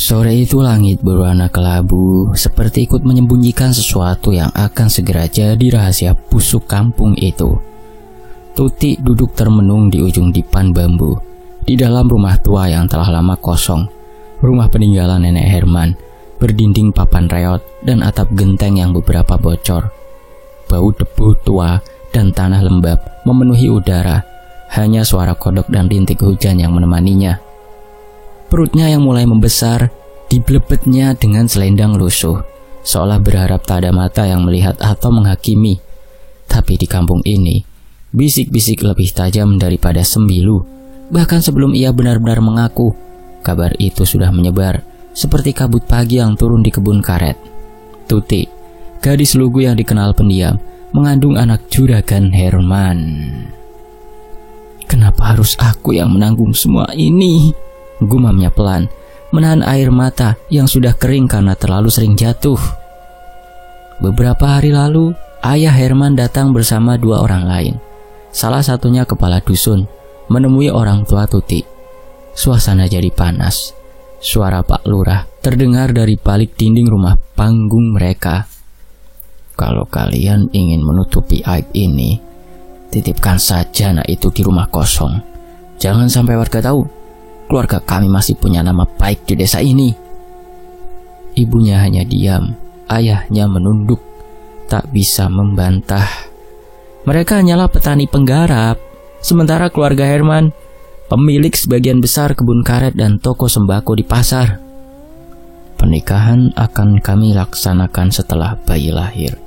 Sore itu langit berwarna kelabu, seperti ikut menyembunyikan sesuatu yang akan segera jadi rahasia busuk kampung itu. Tuti duduk termenung di ujung dipan bambu, di dalam rumah tua yang telah lama kosong. Rumah peninggalan nenek Herman, berdinding papan reot dan atap genteng yang beberapa bocor. Bau debu tua dan tanah lembab memenuhi udara, hanya suara kodok dan rintik hujan yang menemaninya. Perutnya yang mulai membesar diblebetnya dengan selendang lusuh, seolah berharap tak ada mata yang melihat atau menghakimi. Tapi di kampung ini, bisik-bisik lebih tajam daripada sembilu. Bahkan sebelum ia benar-benar mengaku, kabar itu sudah menyebar seperti kabut pagi yang turun di kebun karet. Tuti, gadis lugu yang dikenal pendiam, mengandung anak juragan Herman. Kenapa harus aku yang menanggung semua ini? Gumamnya pelan, menahan air mata yang sudah kering karena terlalu sering jatuh. Beberapa hari lalu, ayah Herman datang bersama dua orang lain. Salah satunya kepala dusun, menemui orang tua Tuti. Suasana jadi panas. Suara Pak Lurah terdengar dari balik dinding rumah panggung mereka. Kalau kalian ingin menutupi aib ini, titipkan saja anak itu di rumah kosong. Jangan sampai warga tahu. Keluarga kami masih punya nama baik di desa ini. Ibunya hanya diam, ayahnya menunduk, tak bisa membantah. Mereka hanyalah petani penggarap, sementara keluarga Herman pemilik sebagian besar kebun karet dan toko sembako di pasar. Pernikahan akan kami laksanakan setelah bayi lahir.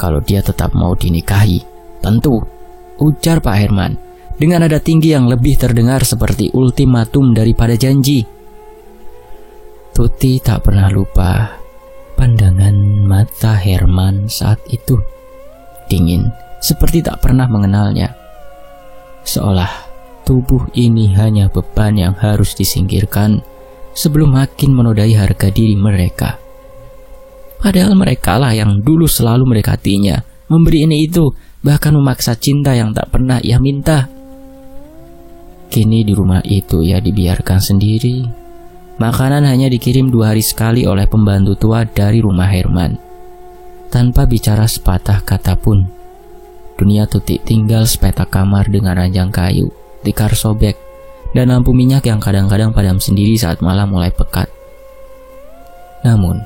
Kalau dia tetap mau dinikahi, tentu, ujar Pak Herman dengan nada tinggi yang lebih terdengar seperti ultimatum daripada janji. Tuti tak pernah lupa pandangan mata Herman saat itu. Dingin, seperti tak pernah mengenalnya. Seolah tubuh ini hanya beban yang harus disingkirkan sebelum makin menodai harga diri mereka. Padahal merekalah yang dulu selalu mendekatinya, memberi ini itu, bahkan memaksa cinta yang tak pernah ia minta. Kini di rumah itu ia dibiarkan sendiri. Makanan hanya dikirim 2 hari sekali oleh pembantu tua dari rumah Herman. Tanpa bicara sepatah kata pun, dunia Tuti tinggal sepetak kamar dengan ranjang kayu, tikar sobek, dan lampu minyak yang kadang-kadang padam sendiri saat malam mulai pekat. Namun,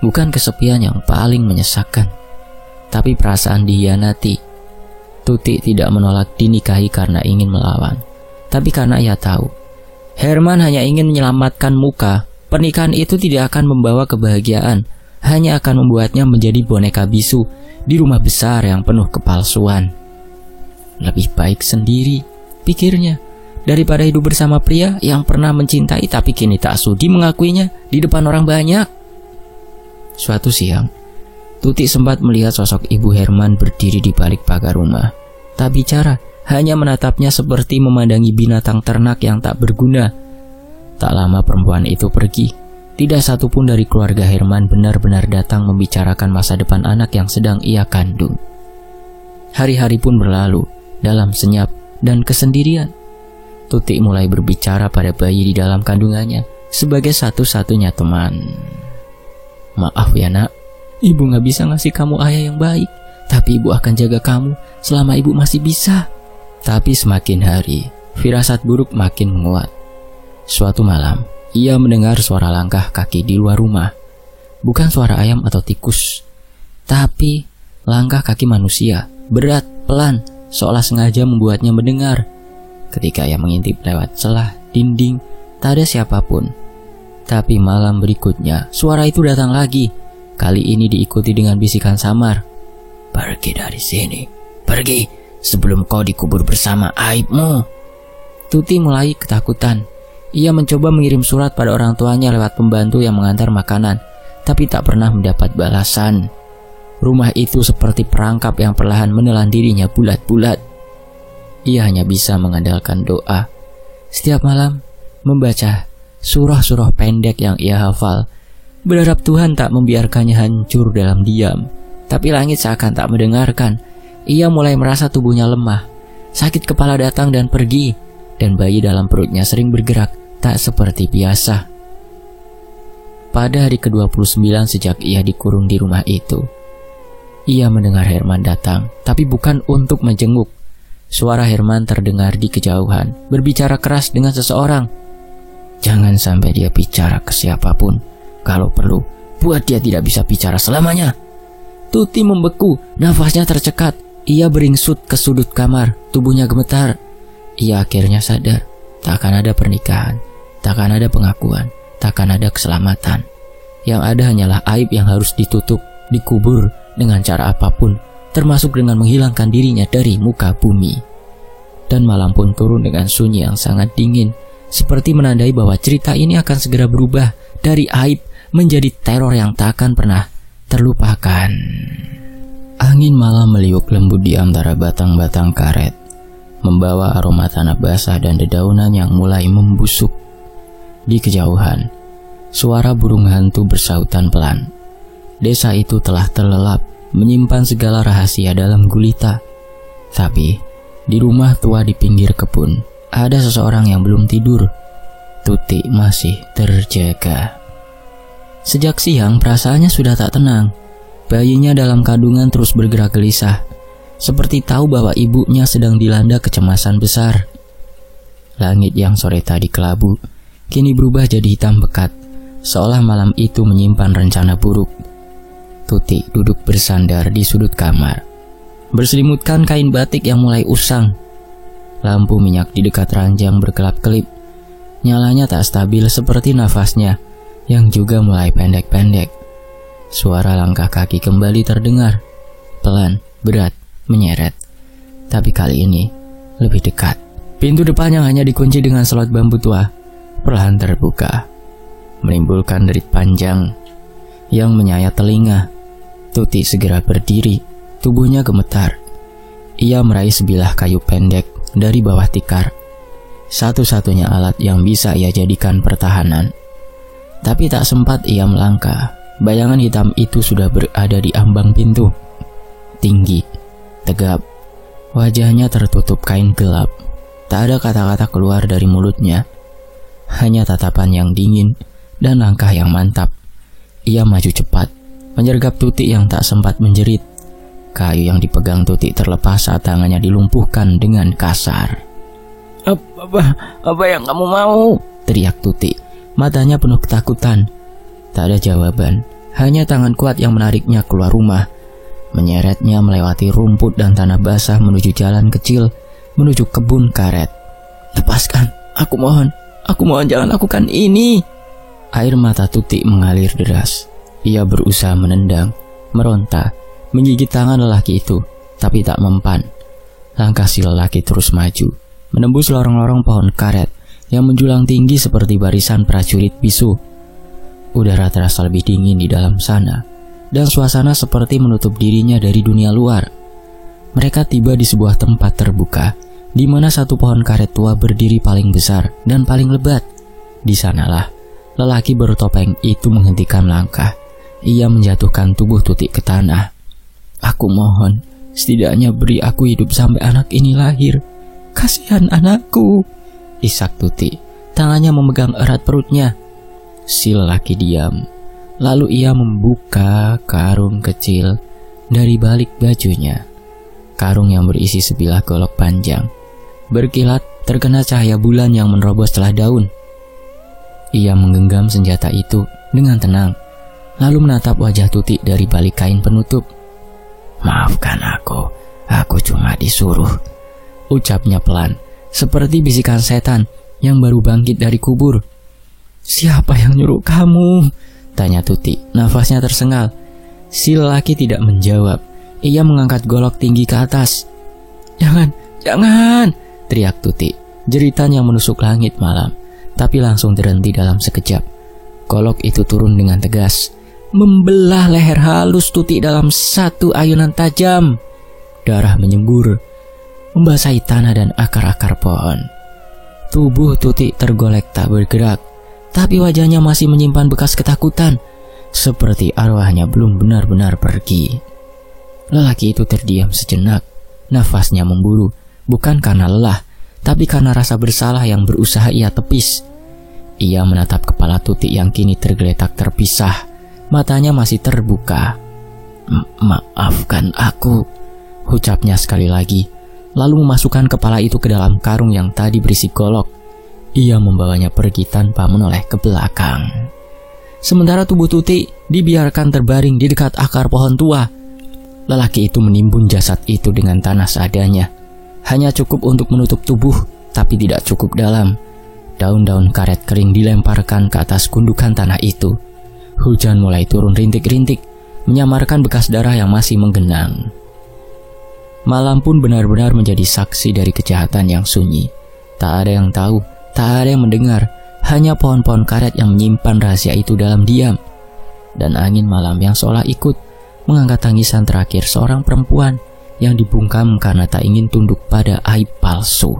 bukan kesepian yang paling menyesakkan, tapi perasaan dihianati. Tuti tidak menolak dinikahi karena ingin melawan, tapi karena ia tahu Herman hanya ingin menyelamatkan muka. Pernikahan itu tidak akan membawa kebahagiaan, hanya akan membuatnya menjadi boneka bisu di rumah besar yang penuh kepalsuan. Lebih baik sendiri, pikirnya, daripada hidup bersama pria yang pernah mencintai tapi kini tak sudi mengakuinya di depan orang banyak. Suatu siang, Tuti sempat melihat sosok ibu Herman berdiri di balik pagar rumah. Tak bicara, hanya menatapnya seperti memandangi binatang ternak yang tak berguna. Tak lama perempuan itu pergi. Tidak satupun dari keluarga Herman benar-benar datang membicarakan masa depan anak yang sedang ia kandung. Hari-hari pun berlalu dalam senyap dan kesendirian. Tuti mulai berbicara pada bayi di dalam kandungannya sebagai satu-satunya teman. Maaf ya nak, ibu gak bisa ngasih kamu ayah yang baik, tapi ibu akan jaga kamu selama ibu masih bisa. Tapi semakin hari, firasat buruk makin menguat. Suatu malam, ia mendengar suara langkah kaki di luar rumah. Bukan suara ayam atau tikus, tapi langkah kaki manusia, berat, pelan, seolah sengaja membuatnya mendengar. Ketika ia mengintip lewat celah dinding, tak ada siapapun. Tapi malam berikutnya, suara itu datang lagi. Kali ini diikuti dengan bisikan samar. Pergi dari sini, pergi sebelum kau dikubur bersama aibmu. Tuti mulai ketakutan. Ia mencoba mengirim surat pada orang tuanya lewat pembantu yang mengantar makanan, tapi tak pernah mendapat balasan. Rumah itu seperti perangkap yang perlahan menelan dirinya bulat-bulat. Ia hanya bisa mengandalkan doa. Setiap malam, membaca surah-surah pendek yang ia hafal, berharap Tuhan tak membiarkannya hancur dalam diam. Tapi langit seakan tak mendengarkan. Ia mulai merasa tubuhnya lemah. Sakit kepala datang dan pergi, dan bayi dalam perutnya sering bergerak tak seperti biasa. pada hari ke-29 sejak ia dikurung di rumah itu. Ia mendengar Herman datang, tapi bukan untuk menjenguk. Suara Herman terdengar di kejauhan, berbicara keras dengan seseorang. Jangan sampai dia bicara ke siapapun. Kalau perlu, buat dia tidak bisa bicara selamanya. Tuti membeku, nafasnya tercekat. Ia beringsut ke sudut kamar, tubuhnya gemetar. Ia akhirnya sadar, tak akan ada pernikahan, tak akan ada pengakuan, tak akan ada keselamatan. Yang ada hanyalah aib yang harus ditutup, dikubur dengan cara apapun, termasuk dengan menghilangkan dirinya dari muka bumi. Dan malam pun turun dengan sunyi yang sangat dingin, seperti menandai bahwa cerita ini akan segera berubah dari aib menjadi teror yang tak akan pernah terlupakan. Angin malam meliuk lembut di antara batang-batang karet, membawa aroma tanah basah dan dedaunan yang mulai membusuk. Di kejauhan, suara burung hantu bersautan pelan. Desa itu telah terlelap, menyimpan segala rahasia dalam gulita. Tapi, di rumah tua di pinggir kebun, ada seseorang yang belum tidur. Tuti masih terjaga. Sejak siang, perasaannya sudah tak tenang. Bayinya dalam kandungan terus bergerak gelisah, seperti tahu bahwa ibunya sedang dilanda kecemasan besar. Langit yang sore tadi kelabu, kini berubah jadi hitam pekat, seolah malam itu menyimpan rencana buruk. Tuti duduk bersandar di sudut kamar, berselimutkan kain batik yang mulai usang. Lampu minyak di dekat ranjang berkelap-kelip. Nyalanya tak stabil seperti nafasnya yang juga mulai pendek-pendek. Suara langkah kaki kembali terdengar, pelan, berat, menyeret. Tapi kali ini lebih dekat. Pintu depan yang hanya dikunci dengan selot bambu tua perlahan terbuka, menimbulkan derit panjang yang menyayat telinga. Tuti segera berdiri, tubuhnya gemetar. Ia meraih sebilah kayu pendek dari bawah tikar, satu-satunya alat yang bisa ia jadikan pertahanan. Tapi tak sempat ia melangkah, bayangan hitam itu sudah berada di ambang pintu. Tinggi, tegap, wajahnya tertutup kain gelap. Tak ada kata-kata keluar dari mulutnya, hanya tatapan yang dingin dan langkah yang mantap. Ia maju cepat, menyergap Tuti yang tak sempat menjerit. Kayu yang dipegang Tuti terlepas saat tangannya dilumpuhkan dengan kasar. Apa yang kamu mau? Teriak Tuti, matanya penuh ketakutan. Tak ada jawaban, hanya tangan kuat yang menariknya keluar rumah, menyeretnya melewati rumput dan tanah basah menuju jalan kecil, menuju kebun karet. Lepaskan, aku mohon jangan lakukan ini. Air mata Tuti mengalir deras. Ia berusaha menendang, meronta, menggigit tangan lelaki itu, tapi tak mempan. Langkah si lelaki terus maju, menembus lorong-lorong pohon karet yang menjulang tinggi seperti barisan prajurit bisu. Udara terasa lebih dingin di dalam sana, dan suasana seperti menutup dirinya dari dunia luar. Mereka tiba di sebuah tempat terbuka, di mana satu pohon karet tua berdiri paling besar dan paling lebat. Di sanalah lelaki bertopeng itu menghentikan langkah. Ia menjatuhkan tubuh Tuti ke tanah. Aku mohon, setidaknya beri aku hidup sampai anak ini lahir. Kasihan anakku, isak Tuti. Tangannya memegang erat perutnya. Si lelaki diam. Lalu ia membuka karung kecil dari balik bajunya. Karung yang berisi sebilah golok panjang, berkilat terkena cahaya bulan yang menerobos celah daun. Ia menggenggam senjata itu dengan tenang, lalu menatap wajah Tuti dari balik kain penutup. Maafkan aku cuma disuruh, ucapnya pelan, seperti bisikan setan yang baru bangkit dari kubur. Siapa yang nyuruh kamu? Tanya Tuti, nafasnya tersengal. Si lelaki tidak menjawab. Ia mengangkat golok tinggi ke atas. Jangan, teriak Tuti, jeritan yang menusuk langit malam, tapi langsung terhenti dalam sekejap. Golok itu turun dengan tegas, membelah leher halus Tuti dalam satu ayunan tajam. Darah menyembur, membasahi tanah dan akar-akar pohon. Tubuh Tuti tergolek tak bergerak, tapi wajahnya masih menyimpan bekas ketakutan, seperti arwahnya belum benar-benar pergi. Lelaki itu terdiam sejenak, nafasnya memburu, bukan karena lelah, tapi karena rasa bersalah yang berusaha ia tepis. Ia menatap kepala Tutik yang kini tergeletak terpisah. Matanya masih terbuka. Maafkan aku, ucapnya sekali lagi, lalu memasukkan kepala itu ke dalam karung yang tadi berisi golok. Ia membawanya pergi tanpa menoleh ke belakang. Sementara tubuh Tutik dibiarkan terbaring di dekat akar pohon tua. Lelaki itu menimbun jasad itu dengan tanah seadanya. Hanya cukup untuk menutup tubuh, tapi tidak cukup dalam. Daun-daun karet kering dilemparkan ke atas gundukan tanah itu. Hujan mulai turun rintik-rintik, menyamarkan bekas darah yang masih menggenang. Malam pun benar-benar menjadi saksi dari kejahatan yang sunyi. Tak ada yang tahu, tak ada yang mendengar, hanya pohon-pohon karet yang menyimpan rahasia itu dalam diam. Dan angin malam yang seolah ikut mengangkat tangisan terakhir seorang perempuan yang dibungkam karena tak ingin tunduk pada aib palsu.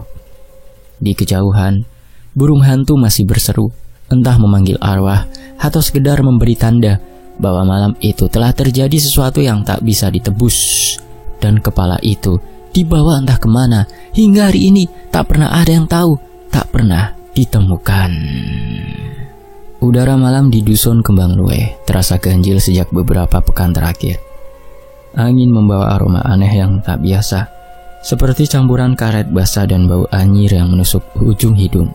Di kejauhan, burung hantu masih berseru, entah memanggil arwah atau sekedar memberi tanda bahwa malam itu telah terjadi sesuatu yang tak bisa ditebus. Dan kepala itu dibawa entah kemana, hingga hari ini tak pernah ada yang tahu, tak pernah ditemukan. Udara malam di dusun Kembang Lue terasa ganjil sejak beberapa pekan terakhir. Angin membawa aroma aneh yang tak biasa, seperti campuran karet basah dan bau anyir yang menusuk ujung hidung.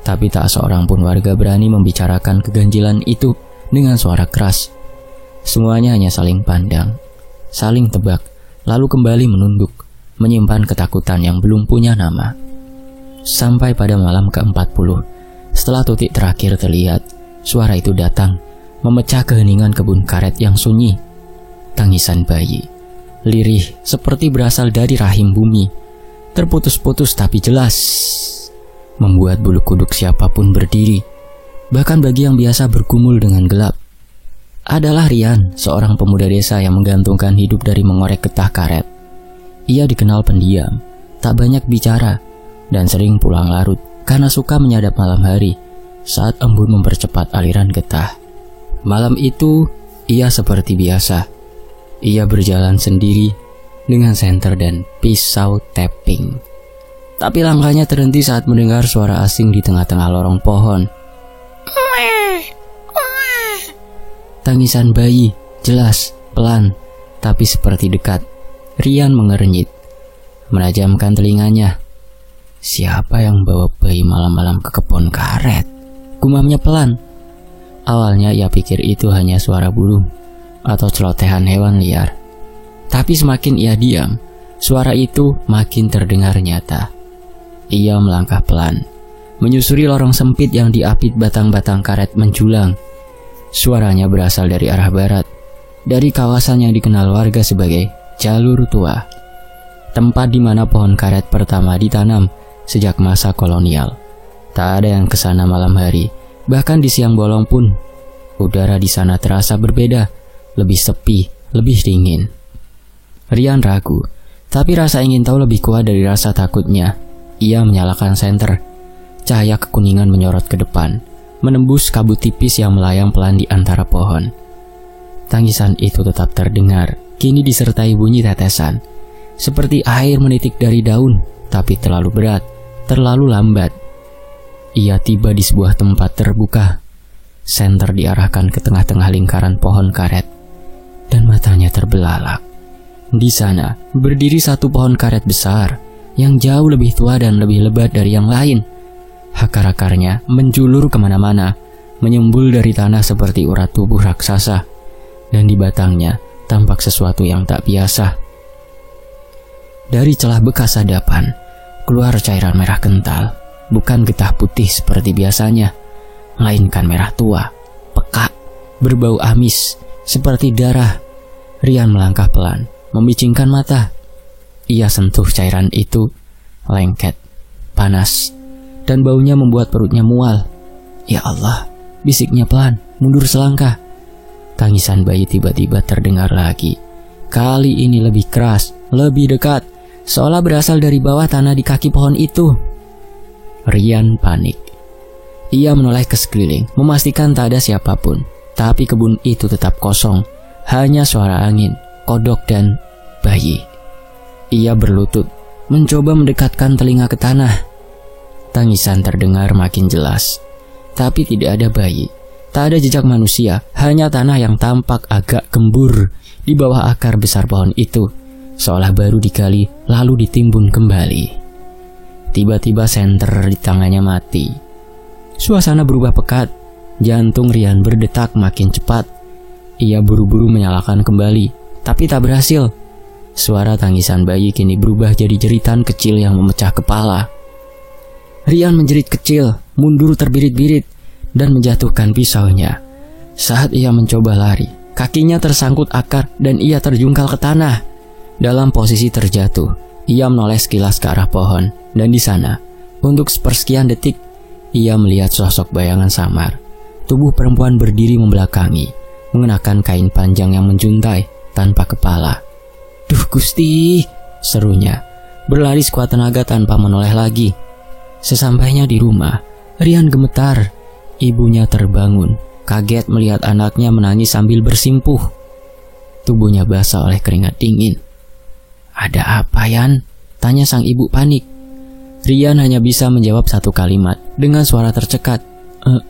Tapi tak seorang pun warga berani membicarakan keganjilan itu dengan suara keras. Semuanya hanya saling pandang, saling tebak, lalu kembali menunduk, menyimpan ketakutan yang belum punya nama. Sampai pada malam ke-40, setelah Tutik terakhir terlihat, suara itu datang, memecah keheningan kebun karet yang sunyi. Tangisan bayi, lirih seperti berasal dari rahim bumi, terputus-putus tapi jelas, membuat bulu kuduk siapapun berdiri, bahkan bagi yang biasa bergumul dengan gelap. Adalah Rian, seorang pemuda desa yang menggantungkan hidup dari mengorek getah karet. Ia dikenal pendiam, tak banyak bicara, dan sering pulang larut karena suka menyadap malam hari saat embun mempercepat aliran getah. Malam itu, ia seperti biasa. Ia berjalan sendiri dengan senter dan pisau tapping. Tapi langkahnya terhenti saat mendengar suara asing di tengah-tengah lorong pohon. Tangisan bayi, jelas, pelan, tapi seperti dekat. Rian mengernyit, menajamkan telinganya. Siapa yang bawa bayi malam-malam ke kebun karet? Gumamnya pelan. Awalnya ia pikir itu hanya suara burung atau celotehan hewan liar. Tapi semakin ia diam, suara itu makin terdengar nyata. Ia melangkah pelan, menyusuri lorong sempit yang diapit batang-batang karet menjulang. Suaranya berasal dari arah barat, dari kawasan yang dikenal warga sebagai Jalur Tua, tempat di mana pohon karet pertama ditanam sejak masa kolonial. Tak ada yang kesana malam hari, bahkan di siang bolong pun. Udara di sana terasa berbeda, lebih sepi, lebih dingin. Rian ragu, tapi rasa ingin tahu lebih kuat dari rasa takutnya. Ia menyalakan senter. Cahaya kekuningan menyorot ke depan, menembus kabut tipis yang melayang pelan di antara pohon. Tangisan itu tetap terdengar, kini disertai bunyi tetesan, seperti air menitik dari daun, tapi terlalu berat, terlalu lambat. Ia tiba di sebuah tempat terbuka. Senter diarahkan ke tengah-tengah lingkaran pohon karet, dan matanya terbelalak. Di sana berdiri satu pohon karet besar yang jauh lebih tua dan lebih lebat dari yang lain. Akar-akarnya menjulur kemana-mana, menyembul dari tanah seperti urat tubuh raksasa, dan di batangnya tampak sesuatu yang tak biasa. Dari celah bekas sadapan, keluar cairan merah kental, bukan getah putih seperti biasanya, melainkan merah tua, pekat, berbau amis, seperti darah. Rian melangkah pelan, membicingkan mata. Ia sentuh cairan itu, lengket, panas, dan baunya membuat perutnya mual. Ya Allah, bisiknya pelan, mundur selangkah. Tangisan bayi tiba-tiba terdengar lagi. Kali ini lebih keras, lebih dekat, seolah berasal dari bawah tanah di kaki pohon itu. Rian panik. Ia menoleh ke sekeliling, memastikan tak ada siapapun. Tapi kebun itu tetap kosong, hanya suara angin, kodok, dan bayi. Ia berlutut, mencoba mendekatkan telinga ke tanah. Tangisan terdengar makin jelas. tapi tidak ada bayi. Tak ada jejak manusia, hanya tanah yang tampak agak gembur di bawah akar besar pohon itu, seolah baru digali lalu ditimbun kembali. Tiba-tiba senter di tangannya mati. Suasana berubah pekat, jantung Rian berdetak makin cepat. Ia buru-buru menyalakan kembali, tapi tak berhasil. Suara tangisan bayi kini berubah jadi jeritan kecil yang memecah kepala. Rian menjerit kecil, mundur terbirit-birit, dan menjatuhkan pisaunya. Saat ia mencoba lari, kakinya tersangkut akar dan ia terjungkal ke tanah. Dalam posisi terjatuh, ia menoleh sekilas ke arah pohon, dan di sana, untuk sepersekian detik, ia melihat sosok bayangan samar. Tubuh perempuan berdiri membelakangi, mengenakan kain panjang yang menjuntai tanpa kepala. "Duh Gusti," serunya, berlari sekuat tenaga tanpa menoleh lagi. Sesampainya di rumah, Rian gemetar. Ibunya terbangun, kaget melihat anaknya menangis sambil bersimpuh. Tubuhnya basah oleh keringat dingin. "Ada apa, Yan?" tanya sang ibu panik. Rian hanya bisa menjawab satu kalimat dengan suara tercekat.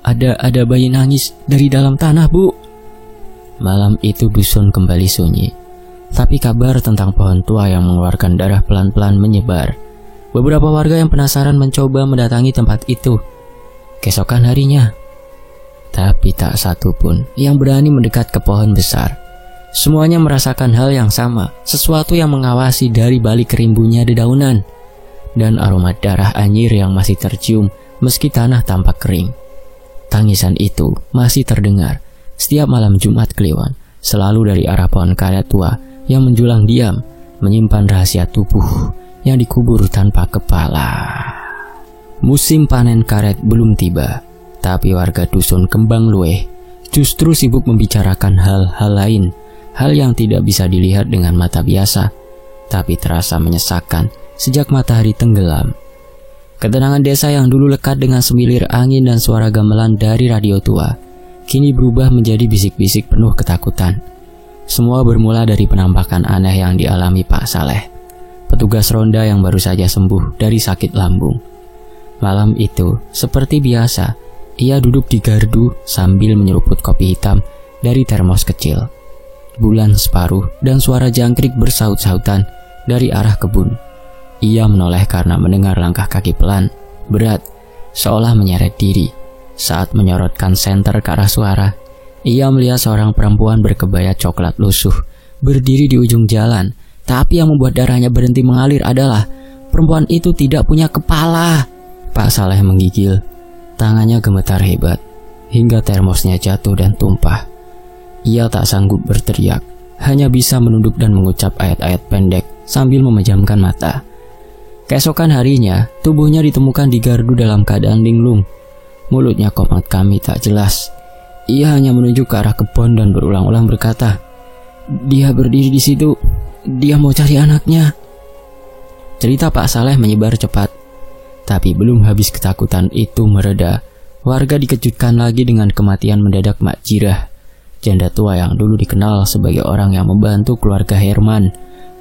Ada bayi nangis dari dalam tanah, Bu." Malam itu dusun kembali sunyi. Tapi kabar tentang pohon tua yang mengeluarkan darah pelan-pelan menyebar. Beberapa warga yang penasaran mencoba mendatangi tempat itu. Keesokan harinya, tapi tak satu pun yang berani mendekat ke pohon besar. Semuanya merasakan hal yang sama, sesuatu yang mengawasi dari balik rimbunnya dedaunan, dan aroma darah anyir yang masih tercium meski tanah tampak kering. Tangisan itu masih terdengar setiap malam Jumat Kliwon, selalu dari arah pohon karet tua yang menjulang diam, menyimpan rahasia tubuh yang dikubur tanpa kepala. Musim panen karet belum tiba, tapi warga dusun Kembang Lueh justru sibuk membicarakan hal-hal lain, hal yang tidak bisa dilihat dengan mata biasa, tapi terasa menyesakan sejak matahari tenggelam. Ketenangan desa yang dulu lekat dengan semilir angin dan suara gamelan dari radio tua, kini berubah menjadi bisik-bisik penuh ketakutan. Semua bermula dari penampakan aneh yang dialami Pak Saleh, petugas ronda yang baru saja sembuh dari sakit lambung. Malam itu, seperti biasa, ia duduk di gardu sambil menyeruput kopi hitam dari termos kecil. Bulan separuh dan suara jangkrik bersaut-sautan dari arah kebun. Ia menoleh karena mendengar langkah kaki pelan, berat, seolah menyeret diri. Saat menyorotkan senter ke arah suara, ia melihat seorang perempuan berkebaya coklat lusuh berdiri di ujung jalan. Tapi yang membuat darahnya berhenti mengalir adalah perempuan itu tidak punya kepala. Pak Saleh menggigil. Tangannya gemetar hebat hingga termosnya jatuh dan tumpah. Ia tak sanggup berteriak, hanya bisa menunduk dan mengucap ayat-ayat pendek sambil memejamkan mata. Keesokan harinya, tubuhnya ditemukan di gardu dalam keadaan linglung. Mulutnya komat kami tak jelas. Ia hanya menunjuk ke arah kebun dan berulang-ulang berkata, "Dia berdiri di situ. Dia mau cari anaknya." Cerita Pak Saleh menyebar cepat. Tapi belum habis ketakutan itu mereda, warga dikejutkan lagi dengan kematian mendadak Mak Jirah, janda tua yang dulu dikenal sebagai orang yang membantu keluarga Herman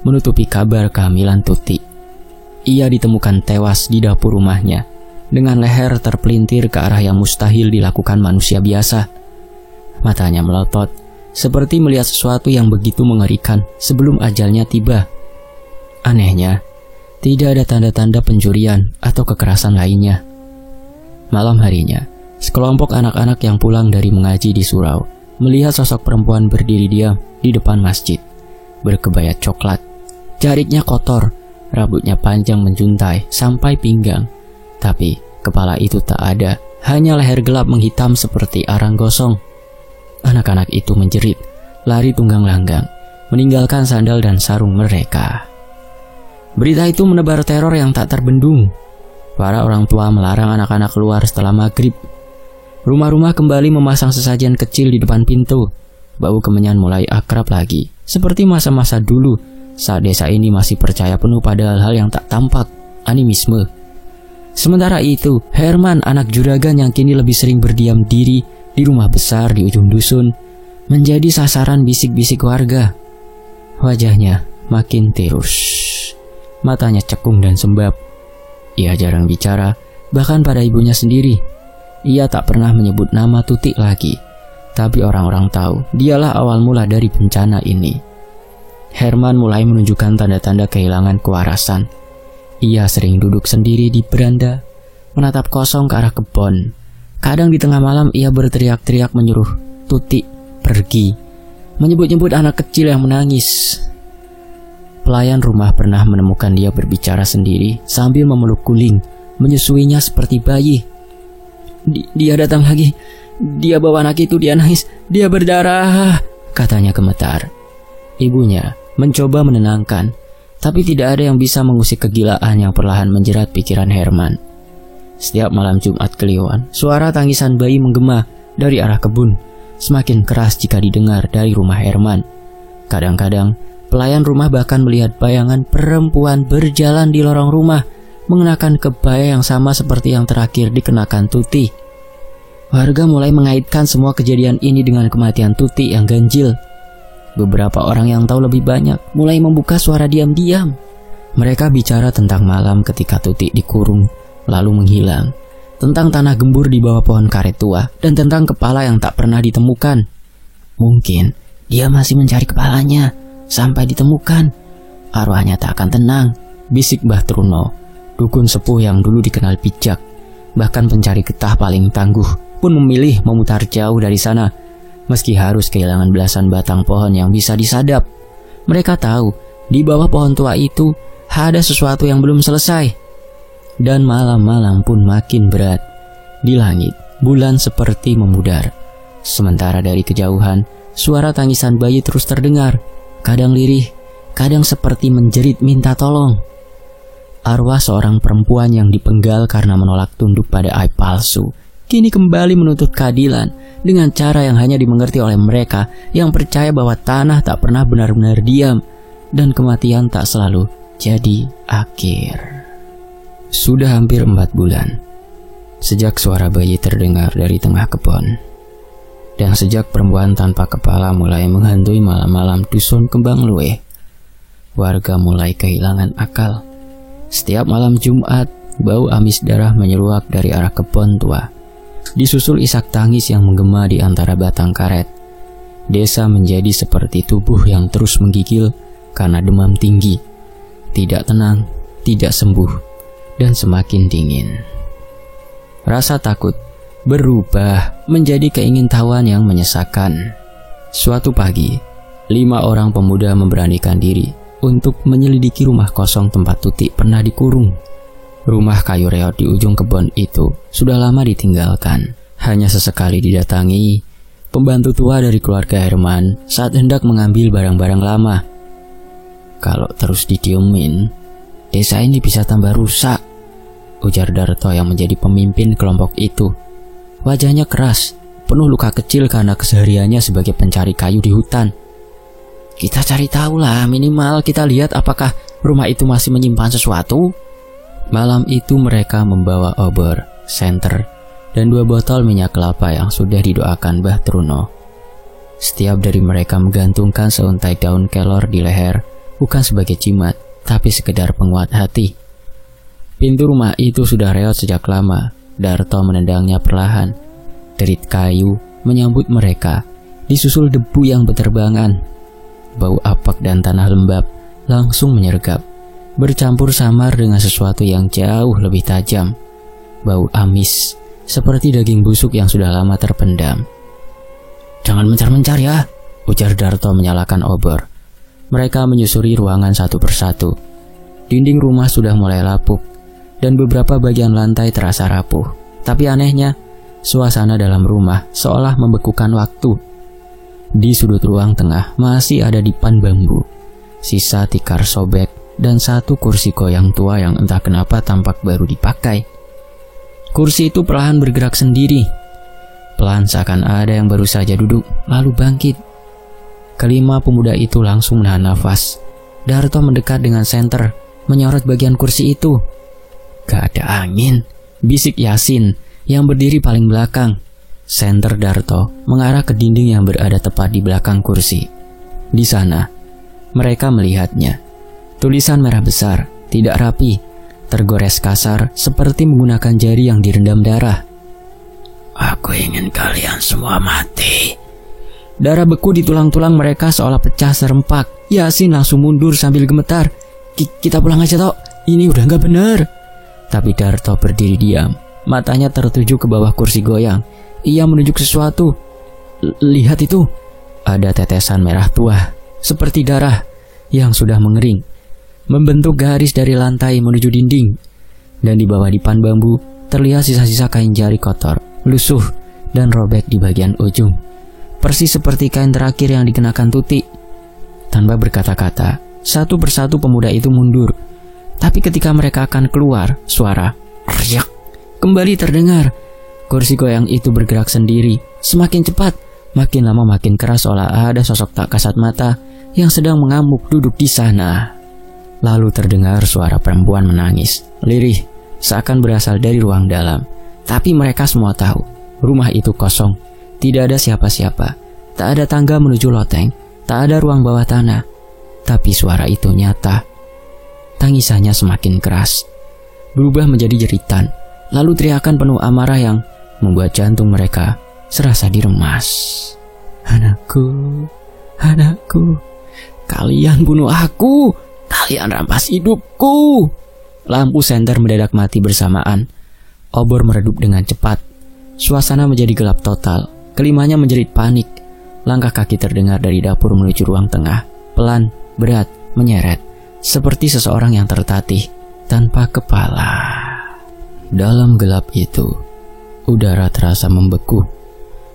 menutupi kabar kehamilan Tuti. Ia ditemukan tewas di dapur rumahnya, dengan leher terpelintir ke arah yang mustahil dilakukan manusia biasa. Matanya melotot, seperti melihat sesuatu yang begitu mengerikan sebelum ajalnya tiba. Anehnya, tidak ada tanda-tanda pencurian atau kekerasan lainnya. Malam harinya, sekelompok anak-anak yang pulang dari mengaji di surau melihat sosok perempuan berdiri diam di depan masjid, berkebaya coklat. Jariknya kotor, rambutnya panjang menjuntai sampai pinggang. Tapi kepala itu tak ada, hanya leher gelap menghitam seperti arang gosong. Anak-anak itu menjerit, lari tunggang langgang, meninggalkan sandal dan sarung mereka. Berita itu menebar teror yang tak terbendung. Para orang tua melarang anak-anak keluar setelah maghrib. Rumah-rumah kembali memasang sesajen kecil di depan pintu. Bau kemenyan mulai akrab lagi, seperti masa-masa dulu saat desa ini masih percaya penuh pada hal-hal yang tak tampak, animisme. Sementara itu, Herman, anak juragan yang kini lebih sering berdiam diri di rumah besar di ujung dusun, menjadi sasaran bisik-bisik warga. Wajahnya makin tirus, matanya cekung dan sembab. Ia jarang bicara, bahkan pada ibunya sendiri. ia tak pernah menyebut nama Tuti lagi. Tapi orang-orang tahu dialah awal mula dari bencana ini. Herman mulai menunjukkan tanda-tanda kehilangan kewarasan. Ia sering duduk sendiri di beranda, menatap kosong ke arah kebun. Kadang di tengah malam ia berteriak-teriak menyuruh Tuti pergi, menyebut-nyebut anak kecil yang menangis. Pelayan rumah pernah menemukan dia berbicara sendiri sambil memeluk guling, menyusuinya seperti bayi. Dia datang lagi. Dia bawa anak itu, dia nangis, dia berdarah, katanya gemetar. Ibunya mencoba menenangkan, tapi tidak ada yang bisa mengusik kegilaan yang perlahan menjerat pikiran Herman. Setiap malam Jumat Kliwon, suara tangisan bayi menggema dari arah kebun, semakin keras jika didengar dari rumah Herman. Kadang-kadang, pelayan rumah bahkan melihat bayangan perempuan berjalan di lorong rumah, mengenakan kebaya yang sama seperti yang terakhir dikenakan Tuti. Warga mulai mengaitkan semua kejadian ini dengan kematian Tuti yang ganjil. Beberapa orang yang tahu lebih banyak mulai membuka suara diam-diam. Mereka bicara tentang malam ketika Tuti dikurung lalu menghilang, tentang tanah gembur di bawah pohon karet tua, dan tentang kepala yang tak pernah ditemukan. Mungkin dia masih mencari kepalanya sampai ditemukan. Arwahnya tak akan tenang, bisik Mbah Truno, dukun sepuh yang dulu dikenal bijak. Bahkan pencari getah paling tangguh pun memilih memutar jauh dari sana, meski harus kehilangan belasan batang pohon yang bisa disadap. Mereka tahu di bawah pohon tua itu ada sesuatu yang belum selesai. Dan malam-malam pun makin berat. Di langit, bulan seperti memudar. Sementara dari kejauhan, suara tangisan bayi terus terdengar. Kadang lirih, kadang seperti menjerit minta tolong. Arwah seorang perempuan yang dipenggal karena menolak tunduk pada aib palsu kini kembali menuntut keadilan dengan cara yang hanya dimengerti oleh mereka yang percaya bahwa tanah tak pernah benar-benar diam dan kematian tak selalu jadi akhir. Sudah hampir 4 bulan sejak suara bayi terdengar dari tengah kebun, dan sejak perempuan tanpa kepala mulai menghantui malam-malam dusun Kembang Luwe, warga mulai kehilangan akal. Setiap malam Jumat, bau amis darah menyeruak dari arah kebun tua, disusul isak tangis yang menggema di antara batang karet. Desa menjadi seperti tubuh yang terus menggigil karena demam tinggi, tidak tenang, tidak sembuh, dan semakin dingin. Rasa takut berubah menjadi keingintahuan yang menyesakan. Suatu pagi, 5 orang pemuda memberanikan diri untuk menyelidiki rumah kosong tempat Tuti pernah dikurung. Rumah kayu reot di ujung kebun itu sudah lama ditinggalkan. Hanya sesekali didatangi pembantu tua dari keluarga Herman saat hendak mengambil barang-barang lama. Kalau terus didiemin, desa ini bisa tambah rusak, ujar Darto yang menjadi pemimpin kelompok itu. Wajahnya keras, penuh luka kecil karena kesehariannya sebagai pencari kayu di hutan. Kita cari tahu lah, minimal kita lihat apakah rumah itu masih menyimpan sesuatu. Malam itu mereka membawa obor, senter, dan 2 botol minyak kelapa yang sudah didoakan Mbah Truno. Setiap dari mereka menggantungkan seuntai daun kelor di leher, bukan sebagai jimat, tapi sekedar penguat hati. Pintu rumah itu sudah reot sejak lama. Darto menendangnya perlahan. Derit kayu menyambut mereka, disusul debu yang berterbangan. Bau apak dan tanah lembab langsung menyergap, bercampur samar dengan sesuatu yang jauh lebih tajam. Bau amis, seperti daging busuk yang sudah lama terpendam. Jangan mencar-mencar ya, ujar Darto menyalakan obor. Mereka menyusuri ruangan satu persatu. Dinding rumah sudah mulai lapuk, dan beberapa bagian lantai terasa rapuh. Tapi anehnya, suasana dalam rumah seolah membekukan waktu. Di sudut ruang tengah masih ada dipan bambu, sisa tikar sobek, dan 1 kursi goyang tua yang entah kenapa tampak baru dipakai. Kursi itu perlahan bergerak sendiri. Pelan seakan ada yang baru saja duduk, lalu bangkit. Kelima pemuda itu langsung menahan nafas. Darto mendekat dengan senter, menyorot bagian kursi itu. Gak ada angin, bisik Yasin yang berdiri paling belakang. Senter Darto mengarah ke dinding yang berada tepat di belakang kursi. Di sana, mereka melihatnya. Tulisan merah besar, tidak rapi, tergores kasar seperti menggunakan jari yang direndam darah. Aku ingin kalian semua mati. Darah beku di tulang-tulang mereka seolah pecah serempak. Yasin langsung mundur sambil gemetar. Kita pulang aja Tok, ini udah gak bener. Tapi Darto berdiri diam. Matanya tertuju ke bawah kursi goyang. Ia menunjuk sesuatu. Lihat itu. Ada tetesan merah tua, seperti darah, yang sudah mengering, membentuk garis dari lantai menuju dinding. Dan di bawah dipan bambu, terlihat sisa-sisa kain jari kotor, lusuh, dan robek di bagian ujung. Persis seperti kain terakhir yang dikenakan Tuti. Tanpa berkata-kata, satu persatu pemuda itu mundur. Tapi ketika mereka akan keluar, suara "ryak" kembali terdengar. Kursi goyang itu bergerak sendiri, semakin cepat, makin lama makin keras, seolah ada sosok tak kasat mata yang sedang mengamuk duduk di sana. Lalu terdengar suara perempuan menangis, lirih, seakan berasal dari ruang dalam. Tapi mereka semua tahu, rumah itu kosong, tidak ada siapa-siapa, tak ada tangga menuju loteng, tak ada ruang bawah tanah. Tapi suara itu nyata. Tangisannya semakin keras, berubah menjadi jeritan, lalu teriakan penuh amarah yang membuat jantung mereka serasa diremas. Anakku, anakku, kalian bunuh aku, kalian rampas hidupku. Lampu senter mendadak mati bersamaan. Obor meredup dengan cepat. Suasana menjadi gelap total. Kelimanya menjerit panik. Langkah kaki terdengar dari dapur menuju ruang tengah. Pelan, berat, menyeret. Seperti seseorang yang tertatih, tanpa kepala. Dalam gelap itu, udara terasa membeku.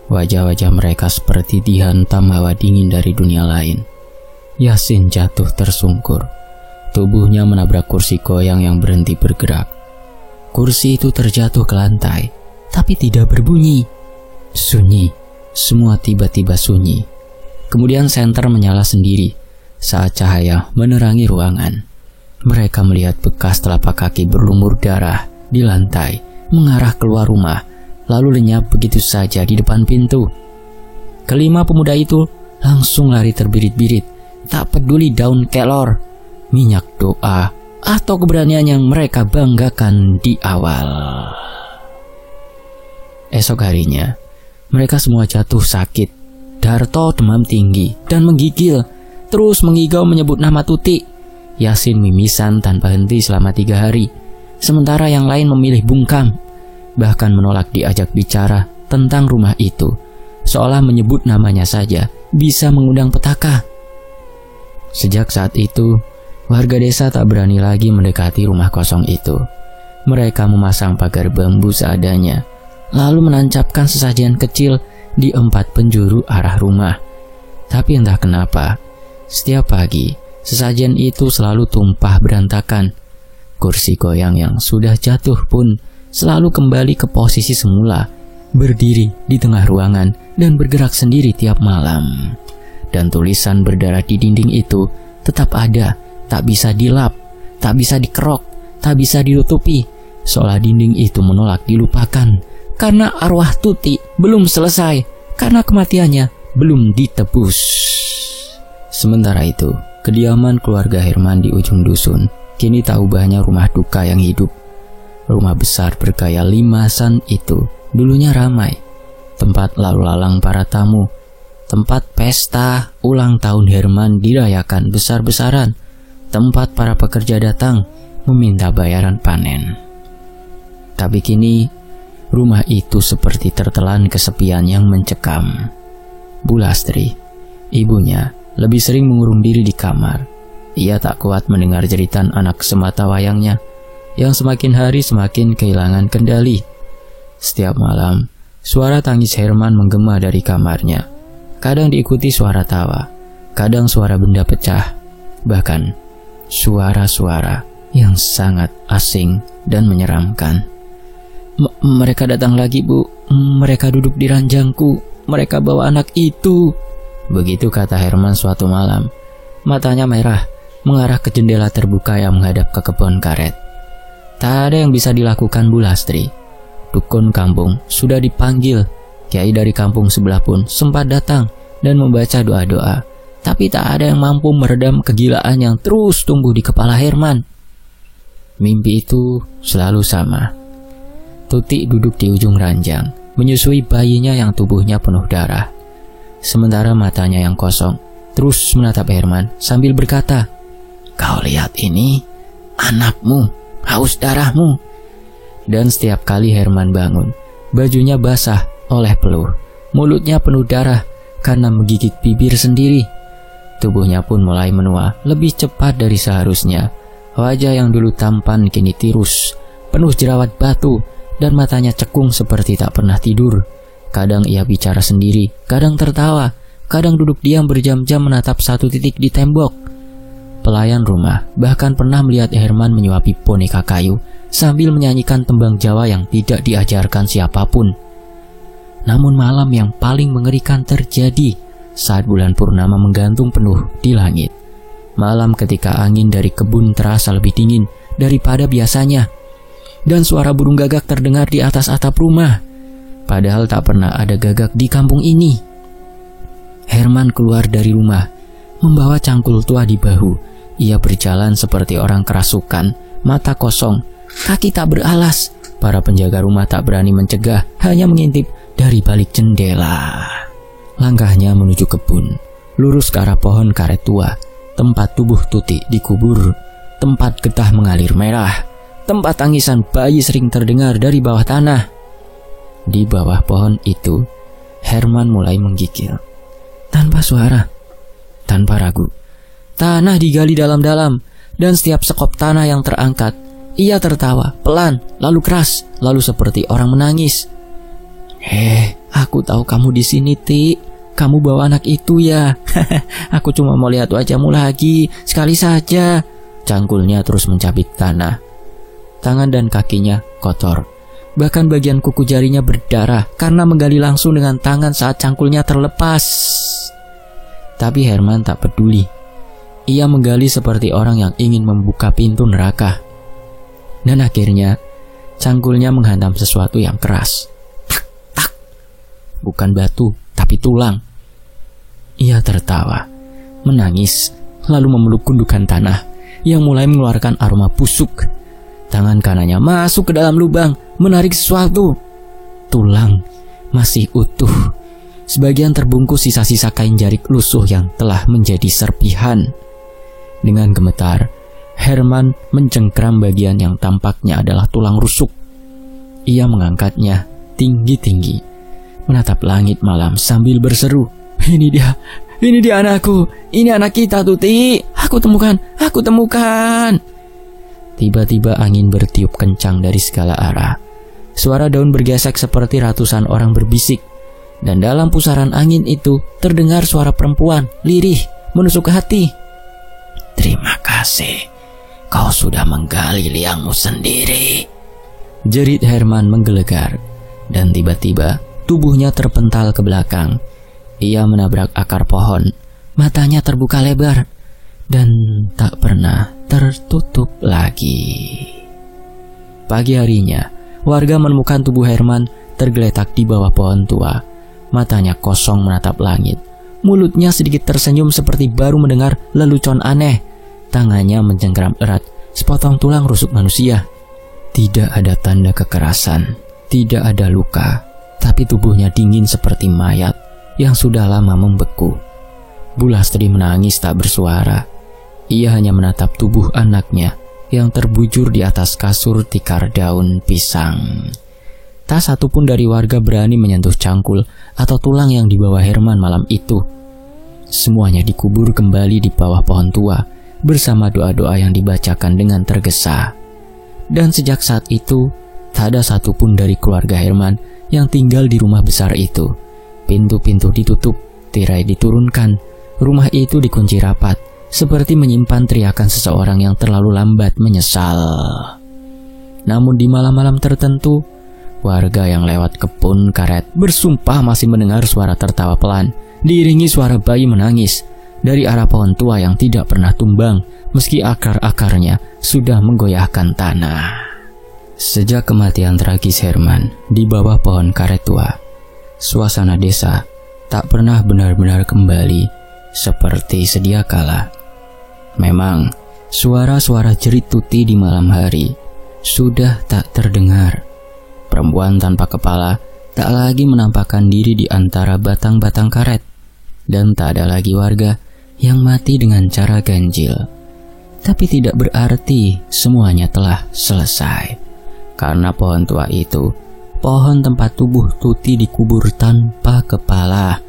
Wajah-wajah mereka seperti dihantam hawa dingin dari dunia lain. Yasin jatuh tersungkur. Tubuhnya menabrak kursi goyang yang berhenti bergerak. Kursi itu terjatuh ke lantai, tapi tidak berbunyi. Sunyi, semua tiba-tiba sunyi. Kemudian senter menyala sendiri saat cahaya menerangi ruangan. Mereka melihat bekas telapak kaki berlumur darah di lantai, mengarah keluar rumah, lalu lenyap begitu saja di depan pintu. Kelima pemuda itu langsung lari terbirit-birit, tak peduli daun kelor, minyak doa, atau keberanian yang mereka banggakan di awal. Esok harinya, mereka semua jatuh sakit. Darto demam tinggi dan menggigil, terus mengigau menyebut nama Tuti. Yasin mimisan tanpa henti selama 3 hari, sementara yang lain memilih bungkam, bahkan menolak diajak bicara tentang rumah itu, seolah menyebut namanya saja bisa mengundang petaka. Sejak saat itu, warga desa tak berani lagi mendekati rumah kosong itu. Mereka memasang pagar bambu seadanya, lalu menancapkan sesajian kecil di 4 penjuru arah rumah. Tapi entah kenapa, setiap pagi sesajian itu selalu tumpah berantakan. Kursi goyang yang sudah jatuh pun selalu kembali ke posisi semula, berdiri di tengah ruangan dan bergerak sendiri tiap malam. Dan tulisan berdarah di dinding itu tetap ada, tak bisa dilap, tak bisa dikerok, tak bisa ditutupi, seolah dinding itu menolak dilupakan, karena arwah Tuti belum selesai, karena kematiannya belum ditebus. Sementara itu, kediaman keluarga Herman di ujung dusun kini tak ubahnya rumah duka yang hidup. Rumah besar bergaya limasan itu dulunya ramai, tempat lalu lalang para tamu, tempat pesta ulang tahun Herman dirayakan besar-besaran, tempat para pekerja datang meminta bayaran panen. Tapi kini, rumah itu seperti tertelan kesepian yang mencekam. Bu Lastri, ibunya, lebih sering mengurung diri di kamar. Ia tak kuat mendengar jeritan anak semata wayangnya, yang semakin hari semakin kehilangan kendali. Setiap malam, suara tangis Herman menggema dari kamarnya. Kadang diikuti suara tawa, kadang suara benda pecah, bahkan suara-suara yang sangat asing dan menyeramkan. Mereka datang lagi, Bu. Mereka duduk di ranjangku. Mereka bawa anak itu. Begitu kata Herman suatu malam. Matanya merah, mengarah ke jendela terbuka yang menghadap ke kebun karet. Tak ada yang bisa dilakukan Bu Lastri. Dukun kampung sudah dipanggil. Kiai dari kampung sebelah pun sempat datang dan membaca doa-doa. Tapi tak ada yang mampu meredam kegilaan yang terus tumbuh di kepala Herman. Mimpi itu selalu sama. Tuti duduk di ujung ranjang, menyusui bayinya yang tubuhnya penuh darah. Sementara matanya yang kosong terus menatap Herman sambil berkata, "Kau lihat ini, anakmu, haus darahmu." Dan setiap kali Herman bangun, bajunya basah oleh peluh, mulutnya penuh darah karena menggigit bibir sendiri. Tubuhnya pun mulai menua lebih cepat dari seharusnya. Wajah yang dulu tampan kini tirus, penuh jerawat batu, dan matanya cekung seperti tak pernah tidur. Kadang ia bicara sendiri, kadang tertawa, kadang duduk diam berjam-jam menatap satu titik di tembok. Pelayan rumah bahkan pernah melihat Herman menyuapi boneka kayu sambil menyanyikan tembang Jawa yang tidak diajarkan siapapun. Namun malam yang paling mengerikan terjadi saat bulan purnama menggantung penuh di langit. Malam ketika angin dari kebun terasa lebih dingin daripada biasanya, dan suara burung gagak terdengar di atas atap rumah. Padahal tak pernah ada gagak di kampung ini. Herman keluar dari rumah, membawa cangkul tua di bahu. Ia berjalan seperti orang kerasukan, mata kosong, kaki tak beralas. Para penjaga rumah tak berani mencegah, hanya mengintip dari balik jendela. Langkahnya menuju kebun, lurus ke arah pohon karet tua, tempat tubuh Tuti dikubur, tempat getah mengalir merah, tempat tangisan bayi sering terdengar dari bawah tanah. Di bawah pohon itu, Herman mulai menggigil. Tanpa suara, tanpa ragu. Tanah digali dalam-dalam, dan setiap sekop tanah yang terangkat, ia tertawa, pelan, lalu keras, lalu seperti orang menangis. Aku tahu kamu di sini, Ti. Kamu bawa anak itu ya. Aku cuma mau lihat wajahmu lagi, sekali saja. Cangkulnya terus mencabik tanah. Tangan dan kakinya kotor. Bahkan bagian kuku jarinya berdarah karena menggali langsung dengan tangan saat cangkulnya terlepas. Tapi Herman tak peduli. Ia menggali seperti orang yang ingin membuka pintu neraka. Dan akhirnya, cangkulnya menghantam sesuatu yang keras. Tak, tak. Bukan batu, tapi tulang. Ia tertawa, menangis, lalu memeluk gundukan tanah yang mulai mengeluarkan aroma busuk. Tangan kanannya masuk ke dalam lubang, menarik sesuatu. Tulang masih utuh. Sebagian terbungkus sisa-sisa kain jarik lusuh yang telah menjadi serpihan. Dengan gemetar, Herman mencengkram bagian yang tampaknya adalah tulang rusuk. Ia mengangkatnya tinggi-tinggi, menatap langit malam sambil berseru, ini dia anakku, ini anak kita Tuti, aku temukan. Tiba-tiba angin bertiup kencang dari segala arah. Suara daun bergesek seperti ratusan orang berbisik. Dan dalam pusaran angin itu terdengar suara perempuan lirih menusuk ke hati. Terima kasih, kau sudah menggali liangmu sendiri, jerit Herman menggelegar. Dan tiba-tiba tubuhnya terpental ke belakang. Ia menabrak akar pohon. Matanya terbuka lebar dan tak pernah tertutup lagi. Pagi harinya, warga menemukan tubuh Herman tergeletak di bawah pohon tua. Matanya kosong menatap langit. Mulutnya sedikit tersenyum seperti baru mendengar lelucon aneh. Tangannya mencengkram erat sepotong tulang rusuk manusia. Tidak ada tanda kekerasan, tidak ada luka, tapi tubuhnya dingin seperti mayat yang sudah lama membeku. Bulastri menangis tak bersuara. Ia hanya menatap tubuh anaknya yang terbujur di atas kasur tikar daun pisang. Tak satu pun dari warga berani menyentuh cangkul atau tulang yang dibawa Herman malam itu. Semuanya dikubur kembali di bawah pohon tua bersama doa-doa yang dibacakan dengan tergesa. Dan sejak saat itu, tak ada satupun dari keluarga Herman yang tinggal di rumah besar itu. Pintu-pintu ditutup, tirai diturunkan, rumah itu dikunci rapat, seperti menyimpan teriakan seseorang yang terlalu lambat menyesal. Namun di malam-malam tertentu, warga yang lewat kebun karet bersumpah masih mendengar suara tertawa pelan, diiringi suara bayi menangis dari arah pohon tua yang tidak pernah tumbang meski akar-akarnya sudah menggoyahkan tanah. Sejak kematian tragis Herman di bawah pohon karet tua, suasana desa tak pernah benar-benar kembali seperti sedia kala. Memang, suara-suara jerit Tuti di malam hari sudah tak terdengar. Perempuan tanpa kepala tak lagi menampakkan diri di antara batang-batang karet, dan tak ada lagi warga yang mati dengan cara ganjil. Tapi tidak berarti semuanya telah selesai, karena pohon tua itu, pohon tempat tubuh Tuti dikubur tanpa kepala,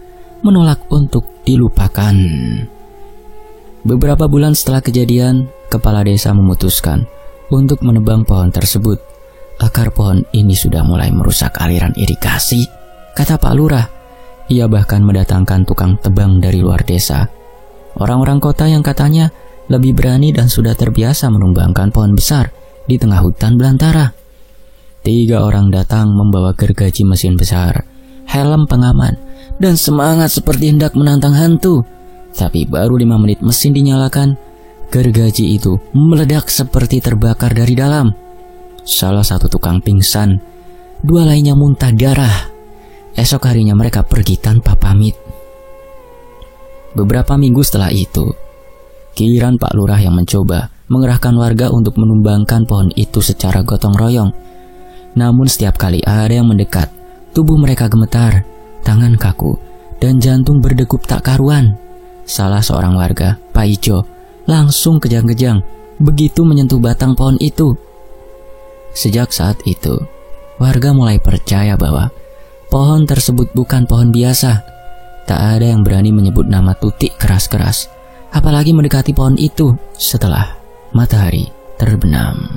menolak untuk dilupakan. Beberapa bulan setelah kejadian, kepala desa memutuskan untuk menebang pohon tersebut. Akar pohon ini sudah mulai merusak aliran irigasi, kata Pak Lurah. Ia bahkan mendatangkan tukang tebang dari luar desa. Orang-orang kota yang katanya lebih berani dan sudah terbiasa menumbangkan pohon besar di tengah hutan belantara. 3 orang datang membawa gergaji mesin besar, helm pengaman, dan semangat seperti hendak menantang hantu. Tapi baru 5 menit mesin dinyalakan, gergaji itu meledak seperti terbakar dari dalam. Salah satu tukang pingsan, 2 lainnya muntah darah. Esok harinya mereka pergi tanpa pamit. Beberapa minggu setelah itu, giliran Pak Lurah yang mencoba mengerahkan warga untuk menumbangkan pohon itu secara gotong royong. Namun setiap kali ada yang mendekat, tubuh mereka gemetar, tangan kaku, dan jantung berdegup tak karuan. Salah seorang warga, Pak Ijo, langsung kejang-kejang begitu menyentuh batang pohon itu. Sejak saat itu, warga mulai percaya bahwa pohon tersebut bukan pohon biasa. Tak ada yang berani menyebut nama Tuti keras-keras, apalagi mendekati pohon itu setelah matahari terbenam.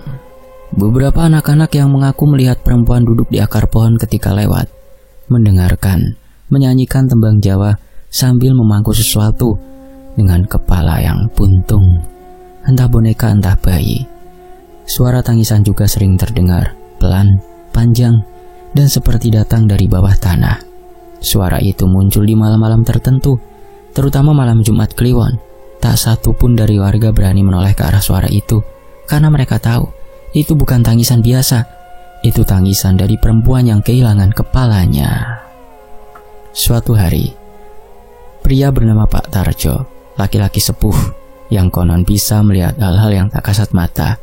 Beberapa anak-anak yang mengaku melihat perempuan duduk di akar pohon ketika lewat, mendengarkan, menyanyikan tembang Jawa sambil memangku sesuatu dengan kepala yang buntung, entah boneka entah bayi. Suara tangisan juga sering terdengar, pelan, panjang, dan seperti datang dari bawah tanah. Suara itu muncul di malam-malam tertentu, terutama malam Jumat Kliwon. Tak satu pun dari warga berani menoleh ke arah suara itu, karena mereka tahu itu bukan tangisan biasa. Itu tangisan dari perempuan yang kehilangan kepalanya. Suatu hari, pria bernama Pak Tarjo, laki-laki sepuh yang konon bisa melihat hal-hal yang tak kasat mata.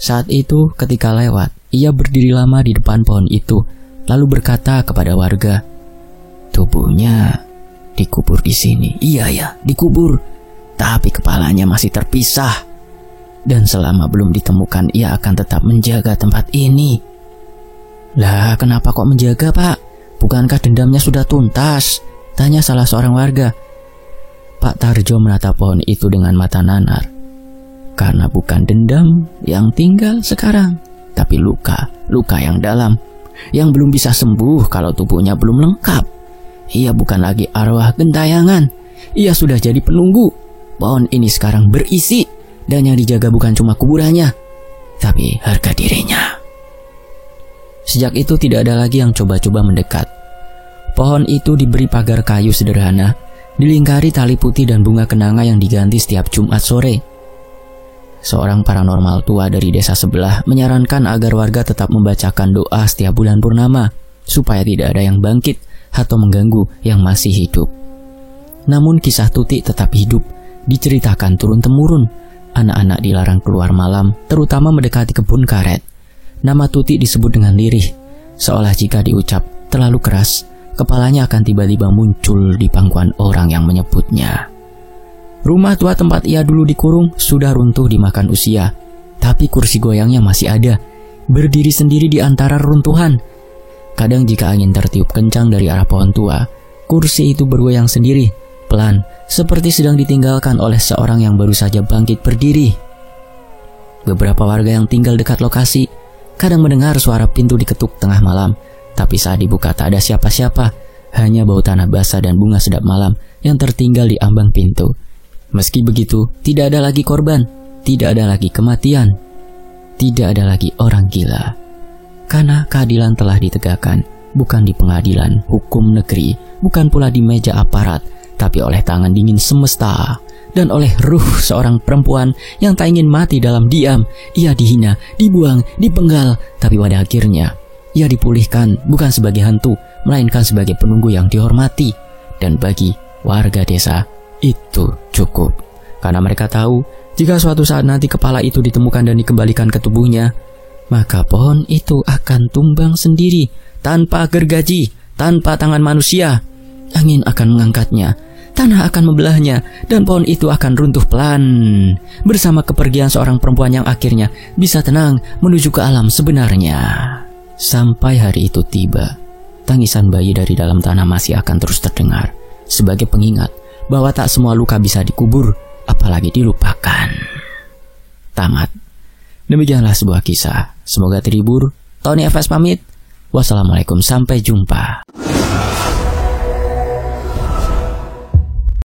Saat itu ketika lewat, ia berdiri lama di depan pohon itu, lalu berkata kepada warga, "Tubuhnya dikubur di sini." "Iya ya, dikubur, tapi kepalanya masih terpisah. Dan selama belum ditemukan, ia akan tetap menjaga tempat ini." "Lah, kenapa kok menjaga, Pak? Bukankah dendamnya sudah tuntas?" tanya salah seorang warga. Pak Tarjo menatap pohon itu dengan mata nanar. "Karena bukan dendam yang tinggal sekarang, tapi luka yang dalam, yang belum bisa sembuh kalau tubuhnya belum lengkap. Ia bukan lagi arwah gentayangan, ia sudah jadi penunggu. Pohon ini sekarang berisi, dan yang dijaga bukan cuma kuburannya, tapi harga dirinya." Sejak itu tidak ada lagi yang coba-coba mendekat. Pohon itu diberi pagar kayu sederhana, dilingkari tali putih dan bunga kenanga yang diganti setiap Jumat sore. Seorang paranormal tua dari desa sebelah menyarankan agar warga tetap membacakan doa setiap bulan purnama, supaya tidak ada yang bangkit atau mengganggu yang masih hidup. Namun kisah Tuti tetap hidup, diceritakan turun-temurun. Anak-anak dilarang keluar malam, terutama mendekati kebun karet. Nama Tuti disebut dengan lirih, seolah jika diucap terlalu keras, kepalanya akan tiba-tiba muncul di pangkuan orang yang menyebutnya. Rumah tua tempat ia dulu dikurung sudah runtuh dimakan usia, tapi kursi goyangnya masih ada, berdiri sendiri di antara runtuhan. Kadang jika angin tertiup kencang dari arah pohon tua, kursi itu bergoyang sendiri, pelan, seperti sedang ditinggalkan oleh seorang yang baru saja bangkit berdiri. Beberapa warga yang tinggal dekat lokasi kadang mendengar suara pintu diketuk tengah malam, tapi saat dibuka tak ada siapa-siapa, hanya bau tanah basah dan bunga sedap malam yang tertinggal di ambang pintu. Meski begitu, tidak ada lagi korban, tidak ada lagi kematian, tidak ada lagi orang gila. Karena keadilan telah ditegakkan, bukan di pengadilan hukum negeri, bukan pula di meja aparat, tapi oleh tangan dingin semesta, dan oleh ruh seorang perempuan yang tak ingin mati dalam diam. Ia dihina, dibuang, dipenggal, tapi pada akhirnya ia dipulihkan bukan sebagai hantu, melainkan sebagai penunggu yang dihormati. Dan bagi warga desa, itu cukup, karena mereka tahu jika suatu saat nanti kepala itu ditemukan dan dikembalikan ke tubuhnya, maka pohon itu akan tumbang sendiri tanpa gergaji, tanpa tangan manusia. Angin akan mengangkatnya, tanah akan membelahnya, dan pohon itu akan runtuh pelan bersama kepergian seorang perempuan yang akhirnya bisa tenang menuju ke alam sebenarnya. Sampai hari itu tiba, tangisan bayi dari dalam tanah masih akan terus terdengar sebagai pengingat bahwa tak semua luka bisa dikubur, apalagi dilupakan. Tamat. Demikianlah sebuah kisah. Semoga terhibur. Tony FS pamit. Wassalamualaikum, sampai jumpa.